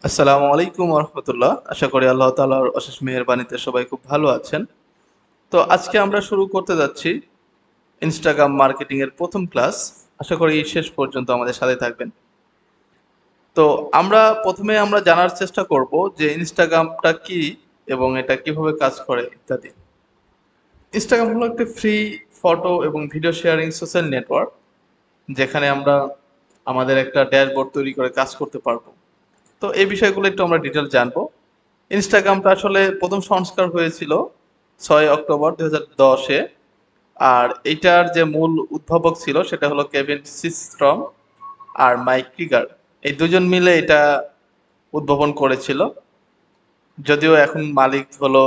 আসসালামু আলাইকুম রহমতুল্লাহ। আশা করি আল্লাহ তাআলার অশেষ মেহেরবানিতে সবাই খুব ভালো আছেন। তো আজকে আমরা শুরু করতে যাচ্ছি ইনস্টাগ্রাম মার্কেটিং এর প্রথম ক্লাস। আশা করি শেষ পর্যন্ত আমাদের সাথে থাকবেন। তো আমরা প্রথমে জানার চেষ্টা করব যে ইনস্টাগ্রামটা কি এবং এটা কিভাবে কাজ করে ইত্যাদি। ইনস্টাগ্রাম হলো একটি ফ্রি ফটো এবং ভিডিও শেয়ারিং সোশ্যাল নেটওয়ার্ক, যেখানে আমরা আমাদের একটা ড্যাশবোর্ড তৈরি করে কাজ করতে পারবো। তো এই বিষয়গুলো একটু আমরা ডিটেল জানবো। ইনস্টাগ্রামটা আসলে প্রথম সংস্কার হয়েছিল 6 অক্টোবর 2010-এ। আর এইটার যে মূল উদ্ভাবক ছিল সেটা হলো কেভিন সিস্ট্রম আর মাইক ক্রিগার। এই দুজন মিলে এটা উদ্ভাবন করেছিল। যদিও এখন মালিক হলো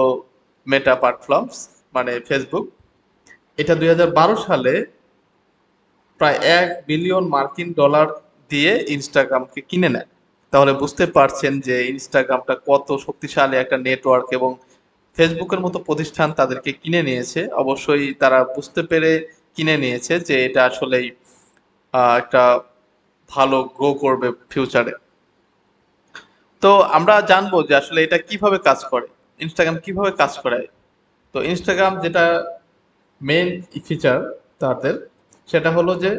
মেটা প্ল্যাটফর্মস, মানে ফেসবুক। এটা 2012 সালে প্রায় $1 বিলিয়ন দিয়ে ইনস্টাগ্রামকে কিনে নেয়। তাহলে বুঝতে পারছেন যে ইনস্টাগ্রামটা কত শক্তিশালী একটা নেটওয়ার্ক, এবং ফেসবুকের মতো প্রতিষ্ঠান তাদেরকে কিনে নিয়েছে। অবশ্যই তারা বুঝতে পেরে কিনে নিয়েছে যে এটা আসলেই একটা ভালো গ্রো করবে ফিউচারে। তো আমরা জানবো যে আসলে এটা কিভাবে কাজ করে, ইনস্টাগ্রাম কিভাবে কাজ করে। তো ইনস্টাগ্রাম যেটা মেইন ফিচার তাদের, সেটা হলো যে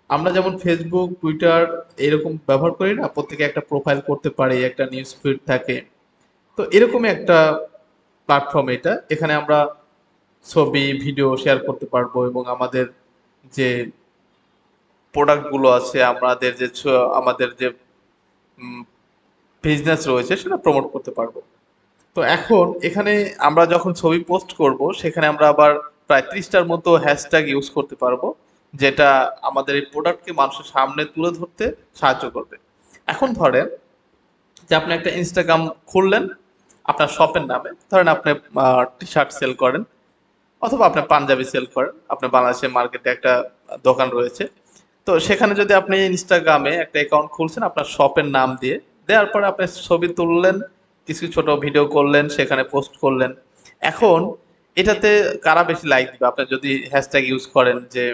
আমরা যেমন ফেসবুক, টুইটার এরকম ব্যবহার করি না, প্রত্যেকে একটা প্রোফাইল করতে পারি, একটা নিউজ ফিড থাকে। তো এরকমই একটা প্ল্যাটফর্ম এটা। এখানে আমরা ছবি, ভিডিও শেয়ার করতে পারবো এবং আমাদের যে প্রোডাক্ট গুলো আছে, আমাদের যে বিজনেস রয়েছে সেটা প্রমোট করতে পারবো। তো এখন এখানে আমরা যখন ছবি পোস্ট করব, সেখানে আমরা আবার প্রায় 30টার মতো হ্যাশট্যাগ ইউজ করতে পারবো, যেটা আমাদের এই প্রোডাক্টকে মানুষের সামনে তুলে ধরতে সাহায্য করবে। এখন ধরেন যে আপনি একটা ইনস্টাগ্রাম খুললেন আপনার শপের নামে। ধরেন আপনি টি শার্ট সেল করেন, অথবা আপনি পাঞ্জাবি সেল করেন, আপনার বাংলাদেশের মার্কেটে একটা দোকান রয়েছে। তো সেখানে যদি আপনি ইনস্টাগ্রামে একটা অ্যাকাউন্ট খুলছেন আপনার শপের নাম দিয়ে, দেওয়ার পরে আপনি ছবি তুললেন, কিছু ছোট ভিডিও করলেন, সেখানে পোস্ট করলেন। এখন এটাতে কারা বেশি লাইক দিবে, আপনি যদি হ্যাশট্যাগ ইউজ করেন যে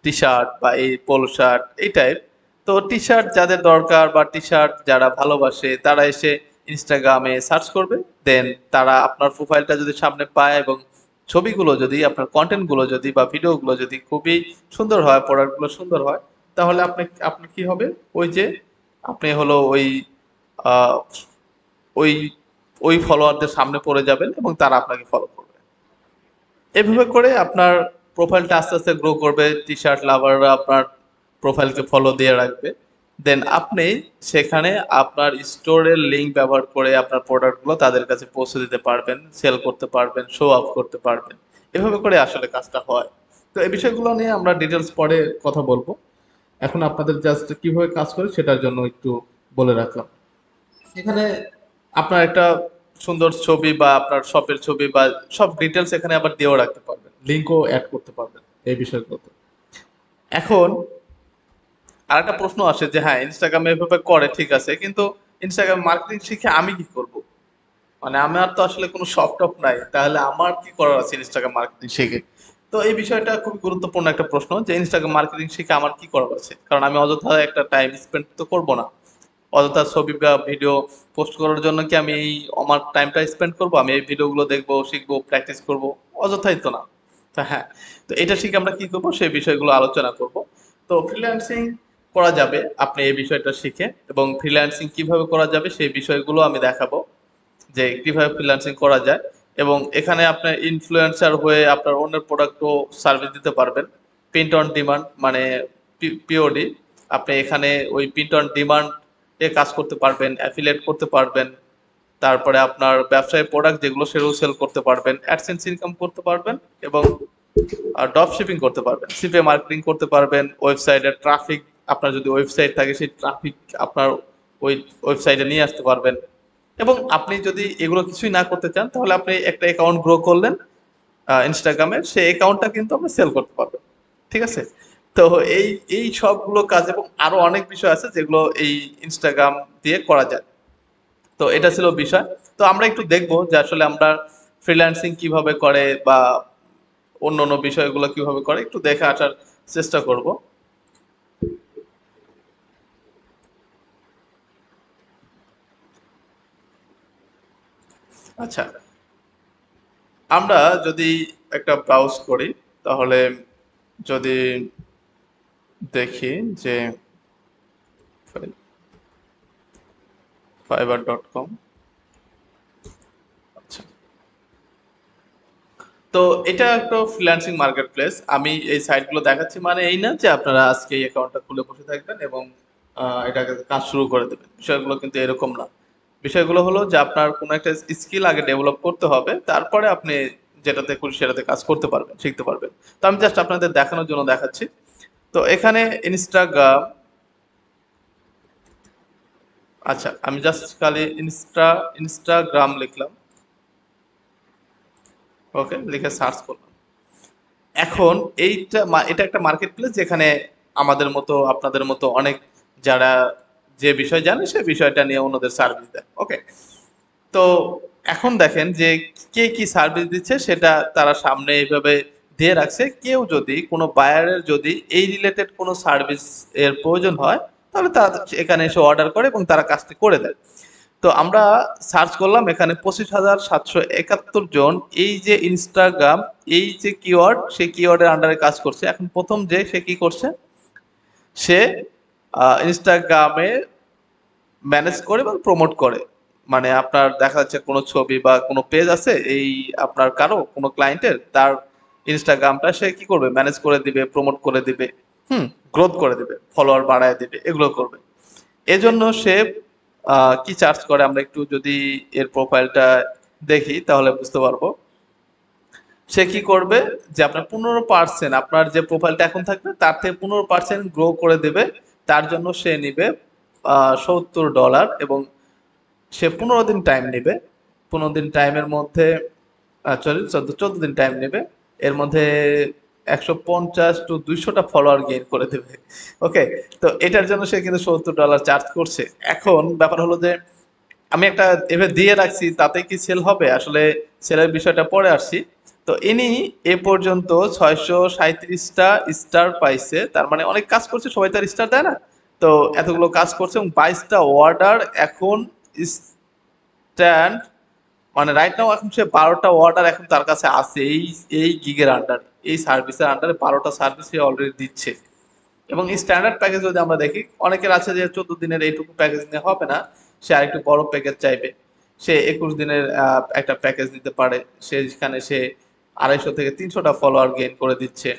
টি শার্ট বা এই পোলো শার্ট এই টাইপ। তো টি শার্ট যাদের দরকার বা টি শার্ট যারা ভালোবাসে তারা এসে ইনস্টাগ্রামে সার্চ করবে। দেন তারা আপনার প্রোফাইলটা যদি সামনে পায়, এবং ছবিগুলো যদি, আপনার কন্টেন্ট গুলো যদি বা ভিডিও গুলো যদি খুবই সুন্দর হয়, প্রোডাক্ট গুলো সুন্দর হয়, তাহলে আপনি আপনি কি হবে, ওই যে আপনি হলো আহ, ওই ওই ফলোয়ারদের সামনে পড়ে যাবেন এবং তারা আপনাকে ফলো করবে। এভাবে করে আপনার প্রোফাইলটা আস্তে আস্তে গ্রো করবে, টি শার্ট লাভাররা আপনার প্রোফাইলকে ফলো দিয়ে রাখবে। দেন আপনি সেখানে আপনার স্টোরের লিংক ব্যবহার করে আপনার প্রোডাক্টগুলো তাদের কাছে পৌঁছে দিতে পারবেন, সেল করতে পারবেন, শো আপ করতে পারবেন। এভাবে করে আসলে কাজটা হয়। তো এই বিষয়গুলো নিয়ে আমরা ডিটেলস পরে কথা বলবো। এখন আপনাদের জাস্ট কিভাবে কাজ করে সেটার জন্য একটু বলে রাখলাম। এখানে আপনার একটা সুন্দর ছবি বা আপনার শপের ছবি বা সব ডিটেলস এখানে আবার দিয়েও রাখতে পারবেন, লিঙ্কও অ্যাড করতে পারবেন এই বিষয়গুলোতে। এখন আরেকটা প্রশ্ন আসে যে হ্যাঁ, ইনস্টাগ্রামে এভাবে করে ঠিক আছে, কিন্তু ইনস্টাগ্রাম মার্কেটিং শিখে আমি কি করব? মানে আমার তো আসলে কোনো শপ টপ নাই, তাহলে আমার কি করার আছে ইনস্টাগ্রাম মার্কেটিং শিখে? তো এই বিষয়টা খুব গুরুত্বপূর্ণ একটা প্রশ্ন যে ইনস্টাগ্রাম মার্কেটিং শিখে আমার কি করার আছে, কারণ আমি অযথা একটা টাইম স্পেন্ড তো করবো না। অযথা ছবি বা ভিডিও পোস্ট করার জন্য কি আমি আমার টাইমটা স্পেন্ড করব? আমি এই ভিডিওগুলো দেখবো, শিখবো, প্র্যাকটিস করব? অযথাই তো না। তো হ্যাঁ, তো এটা শিখে আমরা কি করব সেই বিষয়গুলো আলোচনা করব। তো ফ্রিল্যান্সিং করা যাবে আপনি এই বিষয়টা শিখে, এবং ফ্রিল্যান্সিং কিভাবে করা যাবে সেই বিষয়গুলো আমি দেখাবো, যে কিভাবে ফ্রিল্যান্সিং করা যায়। এবং এখানে আপনার ইনফ্লুয়েন্সার হয়ে আপনার অন্যের প্রোডাক্টও সার্ভিস দিতে পারবেন। প্রিন্ট অন ডিমান্ড, মানে পিওডি। আপনি এখানে ওই প্রিন্ট অন ডিমান্ড এ কাজ করতে পারবেন, অ্যাফিলিয়েট করতে পারবেন। তারপরে আপনার ব্যবসায় প্রোডাক্ট যেগুলো সেগুলো সেল করতে পারবেন, অ্যাডসেন্স ইনকাম করতে পারবেন, এবং ড্রপ শিপিং করতে পারবেন, সিপে মার্কেটিং করতে পারবেন, ওয়েবসাইটের ট্রাফিক, আপনার যদি ওয়েবসাইট থাকে সেই ট্রাফিক আপনার ওই ওয়েবসাইটে নিয়ে আসতে পারবেন। এবং আপনি যদি এগুলো কিছুই না করতে চান, তাহলে আপনি একটা অ্যাকাউন্ট গ্রো করলেন ইনস্টাগ্রামে, সেই অ্যাকাউন্টটা কিন্তু আপনি সেল করতে পারবেন। ঠিক আছে? তো এই এই সবগুলো কাজ এবং আরো অনেক বিষয় আছে যেগুলো এই ইনস্টাগ্রাম দিয়ে করা যায়। তো এটা ছিল বিষয়। তো আমরা একটু দেখবো যে আসলে আমরা ফ্রিল্যান্সিং কিভাবে করে বা অন্য অন্য বিষয়গুলো কিভাবে করে একটু দেখে আসার চেষ্টা করব। আচ্ছা, আমরা যদি একটা ব্রাউজ করি তাহলে যদি দেখি যে fiverr.com, আচ্ছা, তো এটা একটা ফ্রিল্যান্সিং মার্কেট প্লেস। আমি এই সাইটগুলো দেখাচ্ছি মানে এই না যে আপনারা আজকে এই অ্যাকাউন্টটা খুলে বসে থাকবেন এবং এটাকে কাজ শুরু করে দেবেন, বিষয়গুলো কিন্তু এরকম না। বিষয়গুলো হলো যে আপনার কোনো একটা স্কিল আগে ডেভেলপ করতে হবে, তারপরে আপনি যেটাতে খুশি সেটাতে কাজ করতে পারবেন, শিখতে পারবেন। তো আমি জাস্ট আপনাদের দেখানোর জন্য দেখাচ্ছি। তো এখানে ইনস্টাগ্রাম, আচ্ছা আমি জাস্ট খালি ইনস্টাগ্রাম লিখলাম, ওকে, লিখে সার্চ করলাম। এখন এটা একটা মার্কেট প্লেস যেখানে আমাদের মতো আপনাদের মতো অনেক যারা যে বিষয় জানে সে বিষয়টা নিয়ে অন্যদের সার্ভিস দেয়, ওকে। তো এখন দেখেন যে কে কি সার্ভিস দিচ্ছে সেটা তারা সামনে এইভাবে দিয়ে রাখছে। কেউ যদি কোনো বায়ারের যদি এই রিলেটেড কোনো সার্ভিস এর প্রয়োজন হয় তাহলে তারা এখানে এসে অর্ডার করে এবং তারা কাজটি করে দেয়। তো আমরা সার্চ করলাম, এখানে 25,771 জন এই যে ইনস্টাগ্রাম, এই যে কিওয়ার্ড, সেই কিওয়ার্ডের আন্ডারে কাজ করছে। এখন প্রথম যে সে কি করছে, সে ইনস্টাগ্রামে ম্যানেজ করে এবং প্রমোট করে। মানে আপনার দেখা যাচ্ছে কোনো ছবি বা কোনো পেজ আছে এই আপনার কারো কোনো ক্লায়েন্টের, তার ইনস্টাগ্রামটা সে কি করবে, ম্যানেজ করে দিবে, প্রমোট করে দিবে, গ্রোথ করে দিবে, ফলোয়ার বাড়ায় দিবে, এগুলো করবে। এজন্য সে কি চার্জ করে আমরা একটু যদি এর প্রোফাইলটা দেখি তাহলে বুঝতে পারবো। সে কি করবে যে আপনার 15% আপনার যে প্রোফাইলটা এখন থাকবে তার থেকে 15% গ্রো করে দেবে। তার জন্য সে নিবে $70 এবং সে 15 দিন টাইম নেবে। 15 দিন টাইমের মধ্যে সরি 14 দিন টাইম নেবে। এর মধ্যে 150 to 200টা ফলোয়ার গেইন করে দেবে, ওকে। তো এটার জন্য সে কিন্তু $70 চার্জ করছে। এখন ব্যাপার হলো যে আমি একটা এভাবে দিয়ে রাখছি তাতে কি সেল হবে, আসলে সেলের বিষয়টা পরে আসছি। তো ইনি এ পর্যন্ত 637টা স্টার পাইছে, তার মানে অনেক কাজ করছে, সবাই তার স্টার দেয় না। তো এতগুলো কাজ করছে এবং 22টা অর্ডার এখন স্ট্যান্ড, মানে রাইট নাও এখন সে 12টা অর্ডার এখন তার কাছে আছে এই এই গিগের আন্ডারে, এই সার্ভিসের আন্ডারে 12টা সার্ভিস সে অলরেডি দিচ্ছে। এবং স্ট্যান্ডার্ড প্যাকেজ যদি আমরা দেখি, অনেকের আছে যে 14 দিনের এইটুকু প্যাকেজ নিয়ে হবে না, সে আরেকটু বড় প্যাকেজ চাইবে, সে 21 দিনের একটা প্যাকেজ নিতে পারে, সেখানে সে 250 থেকে 300টা ফলোয়ার গেইন করে দিচ্ছে।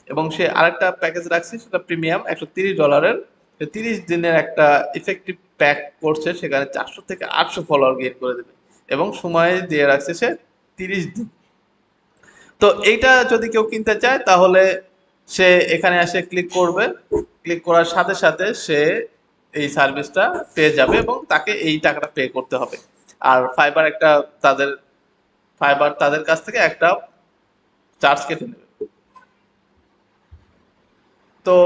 এবং সে আরেকটা প্যাকেজ রাখছে সেটা প্রিমিয়াম $130, 30 দিনের একটা ইফেক্টিভ প্যাক করছে, সেখানে 400 থেকে 800 ফলোয়ার গেইন করে দেবে এবং সময় দিয়ে রাখছে সে 30 দিন। তো এইটা যদি কেউ কিনতে চায় তাহলে সে এখানে এসে ক্লিক করবে, ক্লিক করার সাথে সাথে সে এই সার্ভিসটা পেয়ে যাবে এবং তাকে এই টাকাটা পে করতে হবে। আর তাদের ফাইবার তাদের কাছ থেকে একটা চার্জ কেটে নেবে। তো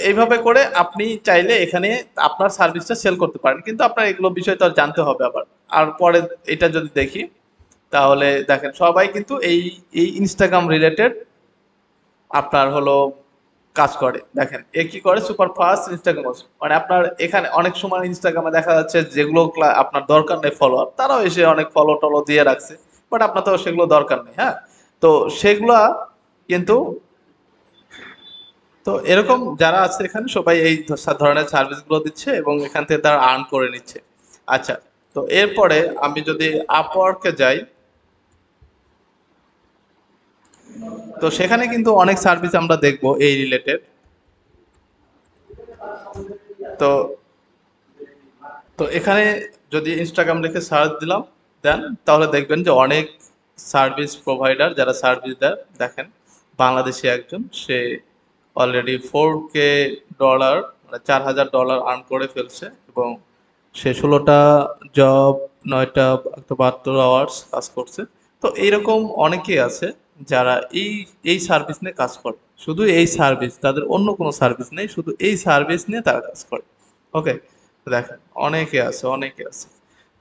এইভাবে করে আপনি চাইলে এখানে আপনার সার্ভিসটা সেল করতে পারেন, কিন্তু আপনার এগুলো বিষয় তো আর জানতে হবে আবার। আর পরে এটা যদি দেখি তাহলে দেখেন সবাই কিন্তু এই এই ইনস্টাগ্রাম রিলেটেড আপনার হলো কাজ করে। দেখেন এ কি করে, সুপার ফাস্ট ইনস্টাগ্রাম, মানে আপনার এখানে অনেক সময় ইনস্টাগ্রামে দেখা যাচ্ছে যেগুলো আপনার দরকার নেই ফলোয়ার, তারাও এসে অনেক ফলো টলো দিয়ে রাখছে, বাট আপনার তো সেগুলো দরকার নেই, হ্যাঁ। তো সেগুলা কিন্তু, তো এরকম যারা আছে এখানে সবাই এই ধরনের সার্ভিস গুলো দিচ্ছে এবং এখান থেকে তারা আর্ন করে নিচ্ছে। আচ্ছা, তো এরপরে আমি যদি আপওয়ার্কে যাই, তো সেখানে কিন্তু অনেক সার্ভিস আমরা দেখবো এই রিলেটেড। তো তো এখানে যদি ইনস্টাগ্রাম লিখে সার্চ দিলাম দেন, তাহলে দেখবেন যে অনেক সার্ভিস প্রোভাইডার যারা সার্ভিস দেয়। দেখেন বাংলাদেশি একজন, সে অলরেডি $4K, মানে $4,000 আর্ন করে ফেলছে এবং সে 16টা জব, 9টা 72 আওয়ার্স কাজ করছে। তো এইরকম অনেকেই আছে যারা এই এই সার্ভিস নিয়ে কাজ করে, শুধু এই সার্ভিস, তাদের অন্য কোনো সার্ভিস নেই, শুধু এই সার্ভিস নিয়ে তারা কাজ করে, ওকে। দেখেন অনেকে আছে, অনেকে আছে।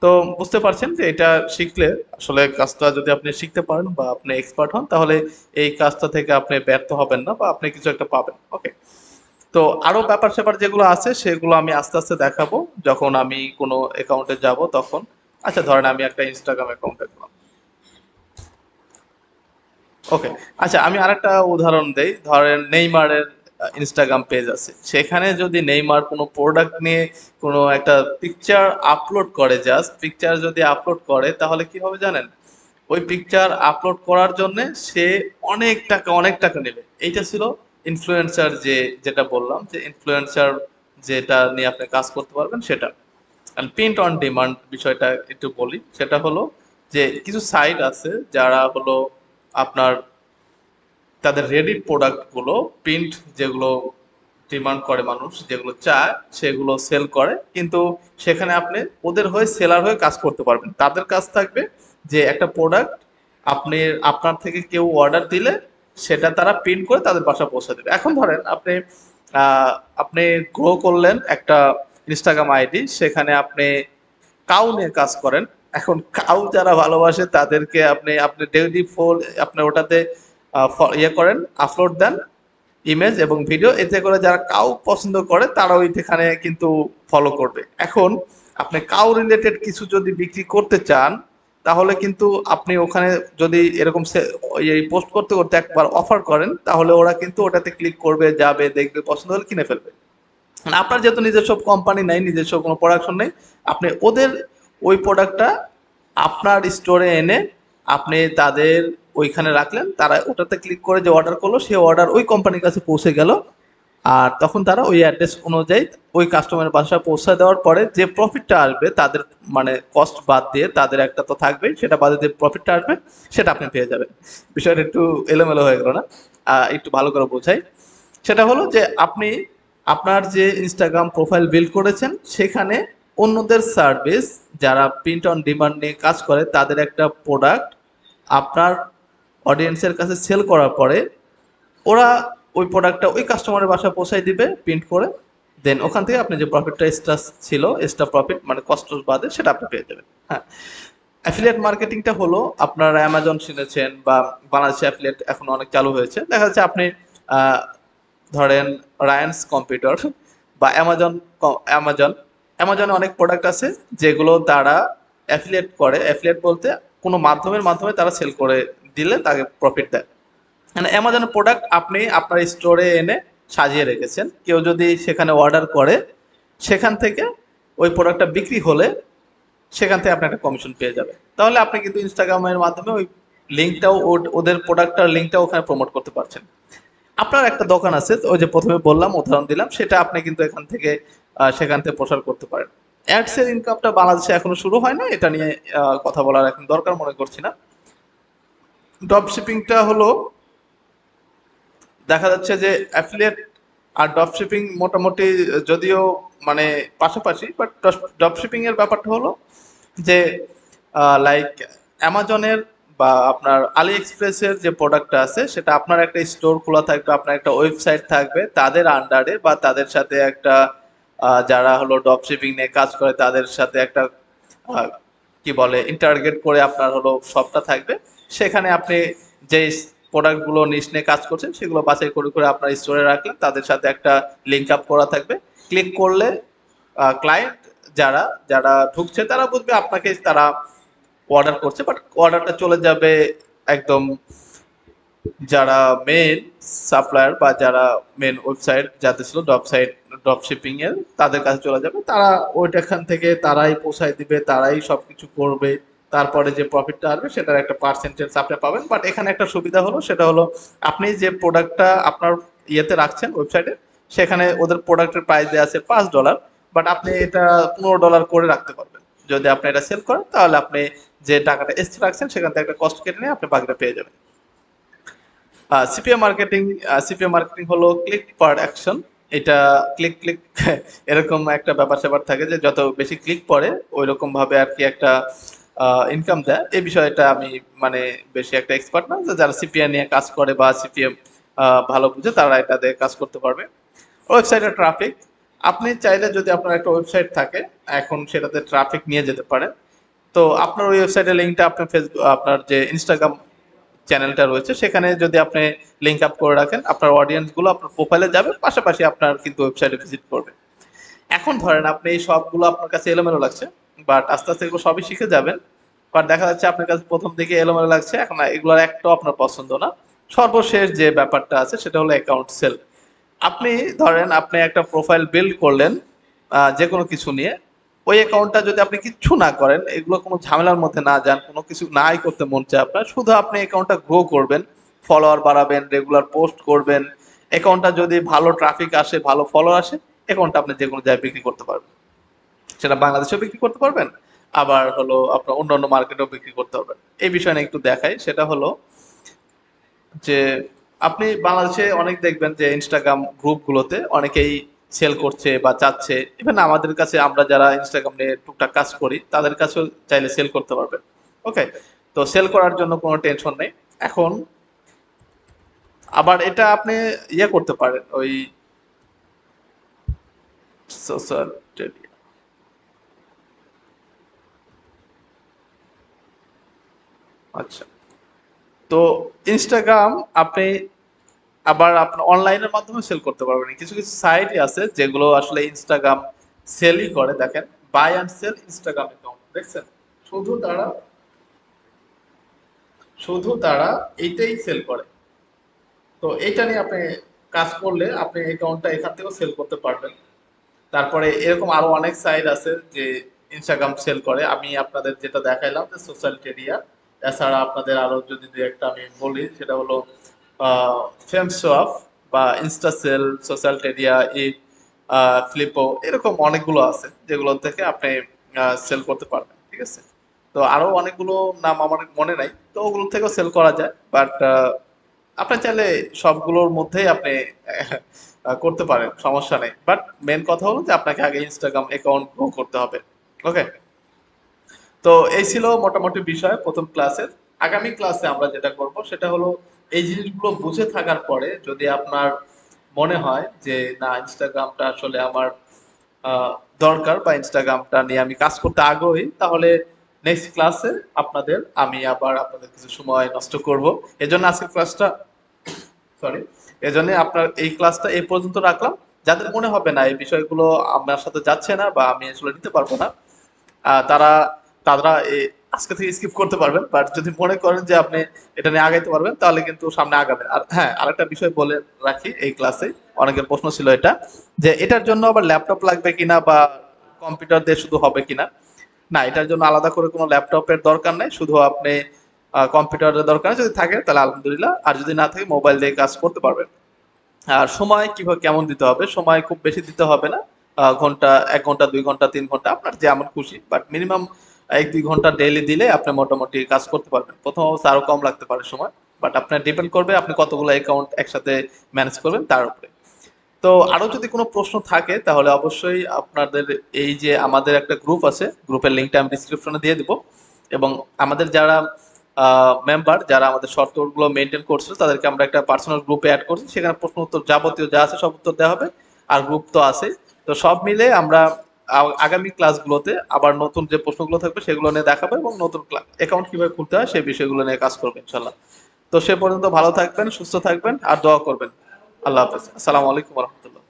তো বুঝতে পারছেন যে এটা শিখলে আসলে কাজটা যদি আপনি শিখতে পারেন বা আপনি এক্সপার্ট হন তাহলে এই কাজটা থেকে আপনি ব্যর্থ হবেন না বা আপনি কিছু একটা পাবেন, ওকে। তো আরো ব্যাপার স্যাপার যেগুলো আছে সেগুলো আমি আস্তে আস্তে দেখাবো যখন আমি কোনো অ্যাকাউন্টে যাব তখন। আচ্ছা ধরেন আমি একটা ইনস্টাগ্রাম অ্যাকাউন্টে গেলাম, ওকে, আচ্ছা আমি আরেকটা উদাহরণ দেই। ধরেন নেইমারের ইনস্টাগ্রাম পেজ আছে, সেখানে যদি নেইমার কোনো প্রোডাক্ট নিয়ে কোনো একটা পিকচার আপলোড করে, জাস্ট পিকচার যদি আপলোড করে, তাহলে কি হবে জানেন? ওই পিকচার আপলোড করার জন্য সে অনেক টাকা নেবে। এইটা ছিল ইনফ্লুয়েন্সার, যেটা বললাম যে ইনফ্লুয়েন্সার যেটা নিয়ে আপনি কাজ করতে পারবেন সেটা। প্রিন্ট অন ডিমান্ড বিষয়টা একটু বলি, সেটা হলো যে কিছু সাইট আছে যারা হলো আপনার তাদের রেডি প্রোডাক্টগুলো, প্রিন্ট যেগুলো ডিমান্ড করে মানুষ, যেগুলো চায় সেগুলো সেল করে, কিন্তু সেখানে আপনি ওদের হয়ে সেলার হয়ে কাজ করতে পারবেন। তাদের কাজ থাকবে যে একটা প্রোডাক্ট আপনি, আপনার থেকে কেউ অর্ডার দিলে সেটা তারা প্রিন্ট করে তাদের বাসা পৌঁছে দেবে। এখন ধরেন আহ, আপনি গ্রো করলেন একটা ইনস্টাগ্রাম আইডি, সেখানে আপনি কাউ নিয়ে কাজ করেন। এখন কাউ যারা ভালোবাসে তাদেরকে আপনি আপনি ডেইলি ফুল আপনি ওটাতে ইয়ে করেন, আপলোড দেন ইমেজ এবং ভিডিও, এতে করে যারা কাউ পছন্দ করে তারা ওইখানে কিন্তু ফলো করবে। এখন আপনি কাউ রিলেটেড কিছু যদি বিক্রি করতে চান, তাহলে কিন্তু আপনি ওখানে যদি এরকম এই পোস্ট করতে করতে একবার অফার করেন, তাহলে ওরা কিন্তু ওটাতে ক্লিক করবে, যাবে, দেখবে, পছন্দ হলে কিনে ফেলবে। মানে আপনার যেহেতু নিজস্ব কোম্পানি নাই, নিজস্ব কোনো প্রোডাকশন নেই, আপনি ওদের ওই প্রোডাক্টটা আপনার স্টোরে এনে আপনি তাদের ওইখানে রাখলেন, তারা ওটাতে ক্লিক করে যে অর্ডার করলো, সে অর্ডার ওই কোম্পানির কাছে পৌঁছে গেল। আর তখন তারা ওই অ্যাড্রেস অনুযায়ী ওই কাস্টমারের বাসায় পৌঁছে দেওয়ার পরে যে প্রফিটটা আসবে তাদের, মানে কস্ট বাদ দিয়ে তাদের একটা তো থাকবেই, সেটা বাদে যে প্রফিটটা আসবে সেটা আপনি পেয়ে যাবেন। বিষয়টা একটু এলোমেলো হয়ে গেল না? একটু ভালো করে বোঝাই। সেটা হলো যে আপনি আপনার যে ইনস্টাগ্রাম প্রোফাইল বিল্ড করেছেন, সেখানে অন্যদের সার্ভিস, যারা প্রিন্ট অন ডিমান্ড নিয়ে কাজ করে, তাদের একটা প্রোডাক্ট আপনার অডিয়েন্সের কাছে সেল করার পরে ওরা ওই প্রোডাক্টটা ওই কাস্টমারের বাসায় পৌঁছায় দিবে প্রিন্ট করে। দেন ওখান থেকে আপনি যে প্রফিটটা এক্সট্রা ছিল, এক্সট্রা প্রফিট মানে কষ্ট বাদে, সেটা আপনি পেয়ে যাবেন। হ্যাঁ, অ্যাফিলিয়েট মার্কেটিংটা হলো আপনার অ্যামাজন শুনেছেন, বা বাংলাদেশে অ্যাফিলিয়েট এখন অনেক চালু হয়েছে। দেখা যাচ্ছে আপনি আহ, ধরেন রায়ান্স কম্পিউটার বা অ্যামাজন অ্যামাজনে অনেক প্রোডাক্ট আছে যেগুলো তারা অ্যাফিলিয়েট করে। অ্যাফিলিয়েট বলতে কোনো মাধ্যমে তারা সেল করে দিলে তাকে প্রফিট দেয়। মানে অ্যামাজনের প্রোডাক্ট আপনি আপনার স্টোরে এনে সাজিয়ে রেখেছেন, কেউ যদি সেখানে অর্ডার করে, সেখান থেকে ওই প্রোডাক্টটা বিক্রি হলে সেখান থেকে আপনি একটা কমিশন পেয়ে যাবেন। তাহলে আপনি কিন্তু ইনস্টাগ্রামের মাধ্যমে ওই লিঙ্কটাও, ওদের প্রোডাক্টটার লিঙ্কটাও ওখানে প্রমোট করতে পারছেন। আপনার একটা দোকান আছে, ওই যে প্রথমে বললাম, উদাহরণ দিলাম, সেটা আপনি কিন্তু সেখান থেকে প্রসার করতে পারেন। অ্যাডস এর ইনকামটা বাংলাদেশে এখনো শুরু হয় না, এটা নিয়ে কথা বলার এখন দরকার মনে করছি না। ড্রপ শিপিংটা হলো, দেখা যাচ্ছে যে অ্যাফিলিয়েট আর ড্রপ শিপিং মোটামুটি যদিও মানে পাশাপাশি, বাট ড্রপ শিপিং এর ব্যাপারটা হলো যে লাইক অ্যামাজনের বা আপনার আলি এক্সপ্রেসের যে প্রোডাক্টটা আছে, সেটা আপনার একটা স্টোর খোলা থাকবে, আপনার একটা ওয়েবসাইট থাকবে তাদের আন্ডারে, বা তাদের সাথে একটা যারা হলো ড্রপ শিপিং নিয়ে কাজ করে তাদের সাথে একটা আহ, কি বলে ইন্টারগেট করে আপনার হলো শপটা থাকবে। সেখানে আপনি যে প্রোডাক্টগুলো নিশ নিয়ে কাজ করছেন সেগুলো বাছাই করে করে আপনার স্টোরে রাখলেন, তাদের সাথে একটা লিঙ্ক আপ করা থাকবে। ক্লিক করলে ক্লায়েন্ট যারা যারা ঢুকছে তারা বুঝবে আপনাকে তারা অর্ডার করছে, বাট অর্ডারটা চলে যাবে একদম যারা মেন সাপ্লায়ার বা যারা মেন ওয়েবসাইট যাতে ছিল ড্রপ শিপিং এর, তাদের কাছে চলে যাবে। তারা ওইটাখান থেকে তারাই পৌঁছায় দিবে, তারাই সবকিছু করবে। তারপরে যে প্রফিটটা আসবে সেটার একটা পার্সেন্টেজ আপনি পাবেন। বাট এখানে একটা সুবিধা হলো, সেটা হলো আপনি যে প্রোডাক্টটা আপনার ইয়েতে রাখছেন ওয়েবসাইটে, সেখানে ওদের প্রোডাক্টের প্রাইস দেওয়া আছে $5, বাট আপনি এটা $15 করে রাখতে পারবেন। যদি আপনি এটা সেল করেন, তাহলে আপনি যে টাকাটা এক্সট্রা রাখছেন সেখান থেকে একটা কস্ট কেটে নিয়ে আপনি বাকিটা পেয়ে যাবেন। সিপিএ মার্কেটিং হলো ক্লিক পার অ্যাকশন। এটা ক্লিক ক্লিক এরকম একটা ব্যাপার স্যাপার থাকে যে যত বেশি ক্লিক পড়ে ওই রকম ভাবে আর কি একটা ইনকাম দেয়। এই বিষয়টা আমি মানে বেশি একটা এক্সপার্ট না, যারা সিপিএ নিয়ে কাজ করে বা সিপিএম ভালো বুঝে তারা এটাতে কাজ করতে পারবে। ওয়েবসাইটের ট্রাফিক, আপনি চাইলে যদি আপনার একটা ওয়েবসাইট থাকে, এখন সেটাতে ট্রাফিক নিয়ে যেতে পারেন। তো আপনার ওই ওয়েবসাইটের লিঙ্কটা আপনার ফেসবুক, আপনার যে ইনস্টাগ্রাম চ্যানেলটা রয়েছে সেখানে যদি আপনি লিঙ্ক আপ করে রাখেন, আপনার অডিয়েন্স গুলো আপনার প্রোফাইলে যাবে, পাশাপাশি আপনার কিন্তু ওয়েবসাইটে ভিজিট করবে। এখন ধরেন আপনি এই সবগুলো আপনার কাছে এলোমেলো লাগছে, বাট আস্তে আস্তে এগুলো সবই শিখে যাবেন। বাট দেখা যাচ্ছে আপনার কাছে প্রথম দিকে এলোমেলো লাগছে, এখন এগুলোর একটাও আপনার পছন্দ না। সর্বশেষ যে ব্যাপারটা আছে সেটা হলো অ্যাকাউন্ট সেল। আপনি ধরেন আপনি একটা প্রোফাইল বিল্ড করলেন যে কোনো কিছু নিয়ে, ওই অ্যাকাউন্টটা যদি আপনি কিচ্ছু না করেন, এগুলো কোনো ঝামেলার মধ্যে না যান, কোনো কিছু নাই করতে মন চায় আপনার, শুধু আপনি অ্যাকাউন্টটা গ্রো করবেন, ফলোয়ার বাড়াবেন, রেগুলার পোস্ট করবেন, অ্যাকাউন্টটা যদি ভালো ট্রাফিক আসে, ভালো ফলোয়ার আসে, অ্যাকাউন্টটা আপনি যে কোনো জায়গায় বিক্রি করতে পারবেন। সেটা বাংলাদেশেও বিক্রি করতে পারবেন, আবার হলো আপনার অন্যান্য মার্কেটেও বিক্রি করতে পারবেন। এই বিষয় নিয়ে একটু দেখাই, সেটা হলো যে আপনি বাংলাদেশে অনেক দেখবেন যে ইনস্টাগ্রাম গ্রুপগুলোতে অনেকেই সেল করছে বা চাচ্ছে, ইভেন আমাদের কাছে আমরা যারা ইনস্টাগ্রাম নিয়ে টুকটাক কাজ করি তাদের কাছেও চাইলে সেল করতে পারবেন। ওকে, তো সেল করার জন্য কোনো টেনশন নেই। এখন আবার এটা আপনি ইয়ে করতে পারেন, ওই সোশ্যাল মিডিয়া। আচ্ছা, তো ইনস্টাগ্রাম আপনি আবার আপনার অনলাইনের মাধ্যমে সেল করতে পারবেন। কিছু কিছু সাইটই আছে যেগুলো আসলে ইনস্টাগ্রাম সেলই করে, দেখেন, buy and sell Instagram account দেখছেন, শুধু তারা শুধু তারা এইটাই সেল করে। তো এইটা নিয়ে আপনি কাজ করলে আপনি অ্যাকাউন্টটা এখান থেকেও সেল করতে পারবেন। তারপরে এরকম আরো অনেক সাইট আছে যে ইনস্টাগ্রাম সেল করে, আমি আপনাদের যেটা দেখাইলাম যে সোশ্যাল মিডিয়া। এছাড়া আপনাদের আরো যদি দুই একটা আমি বলি, সেটা হলো ফেমসোয়াপ বা ইনস্টাসেল, সোশ্যাল মিডিয়া, ই ফ্লিপো, এরকম অনেকগুলো আছে যেগুলো থেকে আপনি সেল করতে পারবেন। ঠিক আছে, তো আরো অনেকগুলো নাম আমার মনে নাই, তো ওগুলো থেকেও সেল করা যায়। বাট আপনি চাইলে সবগুলোর মধ্যেই আপনি করতে পারেন, সমস্যা নেই। বাট মেন কথা হলো যে আপনাকে আগে ইনস্টাগ্রাম অ্যাকাউন্ট গ্রো করতে হবে। ওকে, তো এই ছিল মোটামুটি বিষয় প্রথম ক্লাসের। আগামী ক্লাসে আমরা যেটা করব সেটা হলো এই জিনিসগুলো বুঝে থাকার পরে যদি আপনার মনে হয় যে না, ইনস্টাগ্রামটা আসলে আমার আহ, দরকার বা ইনস্টাগ্রামটা নিয়ে আমি কাজ করতে আগ্রহী, তাহলে নেক্সট ক্লাসে আমি আবার আপনাদের কিছু সময় নষ্ট করব। এজন্য আজকের ক্লাসটা, সরি, এজন্য আপনার এই ক্লাসটা এই পর্যন্ত রাখলাম। যাদের মনে হবে না এই বিষয়গুলো আমার সাথে যাচ্ছে না বা আমি আসলে নিতে পারবো না, তারা তারা আজকে থেকে স্কিপ করতে পারবেন। বাট যদি মনে করেন যে আপনি এটা নিয়ে আগাইতে পারবেন, তাহলে কিন্তু সামনে আগাবেন। আর হ্যাঁ, আরেকটা বিষয় বলে রাখি, এই ক্লাসে অনেকের প্রশ্ন ছিল এটা, যে এটার জন্য আবার ল্যাপটপ লাগবে কিনা বা কম্পিউটার দিয়ে শুধু হবে কিনা। না, এটার জন্য আলাদা করে কোনো ল্যাপটপের দরকার নেই, শুধু আপনি কম্পিউটারের দরকার যদি থাকে তাহলে আলহামদুলিল্লাহ, আর যদি না থাকে মোবাইল দিয়ে কাজ করতে পারবেন। আর সময় কিভাবে কেমন দিতে হবে, সময় খুব বেশি দিতে হবে না। ঘন্টা, 1 ঘন্টা, 2 ঘন্টা, 3 ঘন্টা, আপনার যেমন খুশি, বাট মিনিমাম 1-2 ঘন্টা ডেইলি দিলে আপনি মোটামুটি কাজ করতে পারবেন। প্রথম অবস্থা আরো কম লাগতে পারে সময়, বাট আপনার ডিপেন্ড করবে আপনি কতগুলো অ্যাকাউন্ট একসাথে ম্যানেজ করবেন তার উপরে। তো আরো যদি কোনো প্রশ্ন থাকে তাহলে অবশ্যই আপনাদের, এই যে আমাদের একটা গ্রুপ আছে, গ্রুপের লিঙ্কটা আমি ডিসক্রিপশনে দিয়ে দিব। এবং আমাদের যারা মেম্বার, যারা আমাদের শর্তগুলো মেনটেন করছে, তাদেরকে আমরা একটা পার্সোনাল গ্রুপে অ্যাড করছি, সেখানে প্রশ্ন উত্তর যাবতীয় যা আছে সব উত্তর দেওয়া হবে। আর গ্রুপ তো আছে। তো সব মিলে আমরা আগামী ক্লাসগুলোতে আবার নতুন যে প্রশ্নগুলো থাকবে সেগুলো নিয়ে দেখাবো, এবং নতুন অ্যাকাউন্ট কিভাবে খুলতে হয় সেই বিষয়গুলো নিয়ে কাজ করবো ইনশাল্লাহ। তো সে পর্যন্ত ভালো থাকবেন, সুস্থ থাকবেন, আর দোয়া করবেন। আল্লাহ হাফেজ, আসসালামু আলাইকুম রহমতুল্লাহ।